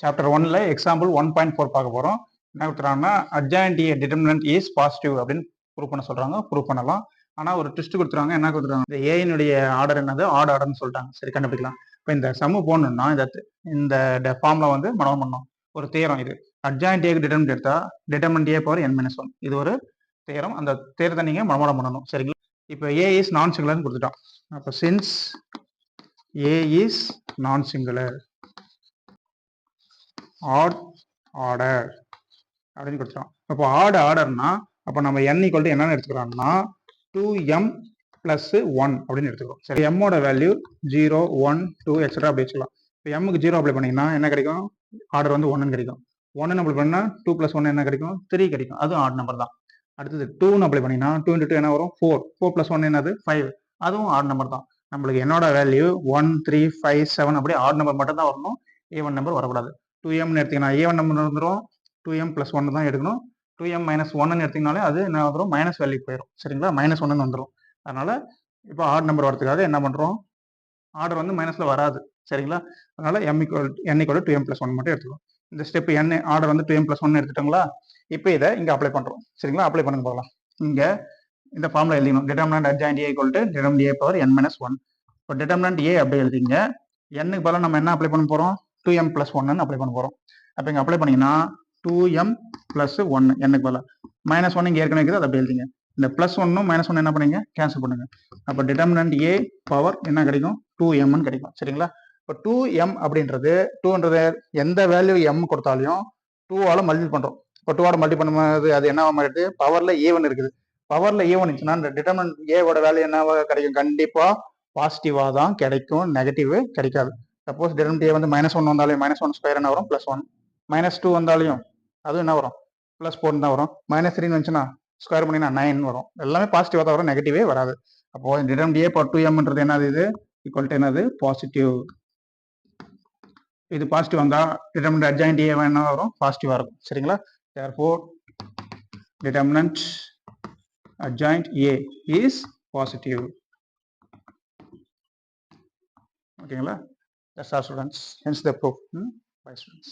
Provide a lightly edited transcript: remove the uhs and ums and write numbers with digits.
Chapter 1ல example 1.4 பார்க்க போகிறோம். என்ன கொடுத்துறாங்கன்னா adjoint A determinant is positive அப்படின்னு ப்ரூவ் பண்ண சொல்கிறாங்க. ப்ரூவ் பண்ணலாம். ஆனால் ஒரு ட்விஸ்ட் கொடுத்துருவாங்க. என்ன கொடுத்துருவாங்க, இந்த ஏனுடைய ஆர்டர் என்னது, ஆட் ஆர்டர்னு சொல்லிட்டாங்க. சரி, கண்டுபிடிக்கலாம். இப்போ இந்த சம்மு போடணும்னா இந்த ஃபார்ம்ல வந்து மனம் பண்ணணும். ஒரு தேரம் இது. அட்ஜாயின்ட் ஏக்கு டிட்டர்மினன்ட் எடுத்தா டிட்டர்மினன்ட் ஏ பவர் n-1. இது ஒரு தேரம். அந்த தேரத்தை நீங்கள் மனப்பாடம் பண்ணணும். சரிங்களா? இப்போ ஏ இஸ் நான் சிங்குலர்னு கொடுத்துட்டோம். அப்போ since A is non singular odd order அப்படின்னு கொடுத்துரும். அப்போ ஆட் ஆர்டர்னா அப்போ நம்ம n ஈக்குவல் டு என்னன்னு எடுத்துக்கிறோம்னா 2m + 1 அப்படின்னு எடுத்துக்கிறோம். சரி, m-ஓட வேல்யூ 0, 1, 2 எக்ஸட்ரா அப்படி வச்சுக்கலாம். இப்போ m-க்கு 0 அப்ளை பண்ணிங்கன்னா என்ன கிடைக்கும், ஆர்டர் வந்து 1ன்னு கிடைக்கும். 1 அப்ளை பண்ணால் 2 + 1 என்ன கிடைக்கும், 3 கிடைக்கும். அதுவும் ஆட் நம்பர் தான். அடுத்தது 2 அப்ளை பண்ணிங்கன்னா 2 × 2 என்ன வரும், 4. 4 + 1 என்னது, 5. அதுவும் ஆட் நம்பர் தான். நம்மளுக்கு என்னோட வேல்யூ 1, 3, 5, 7 அப்படி ஆட் நம்பர் மட்டும் தான் வரணும். A1 நம்பர் வரக்கூடாது. 2m எடுத்தீங்கன்னா A1 நம்பர் வந்துடும். 2m + 1 தான் எடுக்கணும். 2m - 1 எடுத்தீங்கனாலே அது என்ன வந்துடும், மைனஸ் வேல்யூ போயிடும். சரிங்களா, -1 வந்துடும். அதனால இப்போ ஆட் நம்பர் வரதுக்காக என்ன பண்றோம், ஆர்டர் வந்து மைனஸ்ல வராது. சரிங்களா, அதனால n = 2m + 1 மட்டும் எடுத்துக்கணும். இந்த ஸ்டெப் n ஆர்டர் வந்து 2m + 1 எடுத்துட்டோங்களா. இப்போ இதை இங்க அப்ளை பண்றோம். சரிங்களா, அப்ளை பண்ணுங்க பார்க்கலாம். இங்க இந்த ஃபார்ம்ல எழுதிக்கணும். Determinant adjoint A = determinant a power n-1. இப்போ டிட்டர்மினன்ட் ஏ அப்படி எழுதிங்க. n-க்கு பதிலாக நம்ம என்ன அப்ளை பண்ண போறோம், 2m + 1 அப்ளை பண்ண போறோம். அப்போ இங்க அப்ளை பண்ணீங்கன்னா 2m + 1 n-க்கு பதிலாக -1 இங்க ஏற்கனவே இருக்குது, அதை அப்படி எழுதிங்க. இந்த +1ம் -1 என்ன பண்ணீங்க, கேன்சல் பண்ணுங்க. அப்போ டிட்டர்மினன்ட் ஏ பவர் என்ன கிடைக்கும், 2mன்னு கிடைக்கும். சரிங்களா, இப்போ 2m அப்படின்றது 2ன்றது எந்த வேல்யூ m கொடுத்தாலையும் 2ஆல மல்டிபிள் பண்றோம். இப்போ 2ஆல மல்டிபிள் பண்ணும்போது அது என்ன மாறிடுது, பவர்ல A1 இருக்குது. பவர்ல A1 இருந்துச்சுன்னா இந்த டிட்டர்மினன்ட் ஏவோட வேல்யூ என்னவா கிடைக்கும், கண்டிப்பா பாசிட்டிவா தான் கிடைக்கும், நெகட்டிவ் கிடைக்காது. சப்போஸ் டிட்டர்மினன்ட் ஏ வந்து -1 வந்தாலும் -1² என்ன வரும், +1. -2 வந்தாலையும் அதுவும் என்ன வரும், +4 தான் வரும். -3 வந்துச்சுன்னா ஸ்கொயர் பண்ணினா 9 வரும். எல்லாமே பாசிட்டிவா தான் வரும், நெகட்டிவே வராது. அப்போ டிட்டர்மினன்ட் ஏ பவர் 2mன்றது என்னது, இது ஈக்குவல் டு என்னது, பாசிட்டிவ். இது பாசிட்டிவ் வந்தா டிட்டர்மினன்ட் அட்ஜாயின்ட் ஏ என்ன வரும், பாசிட்டிவா இருக்கும். சரிங்களா, therefore determinant adjoint A is positive. ஓகேங்களா, that's all students. Hence the proof. Bye students.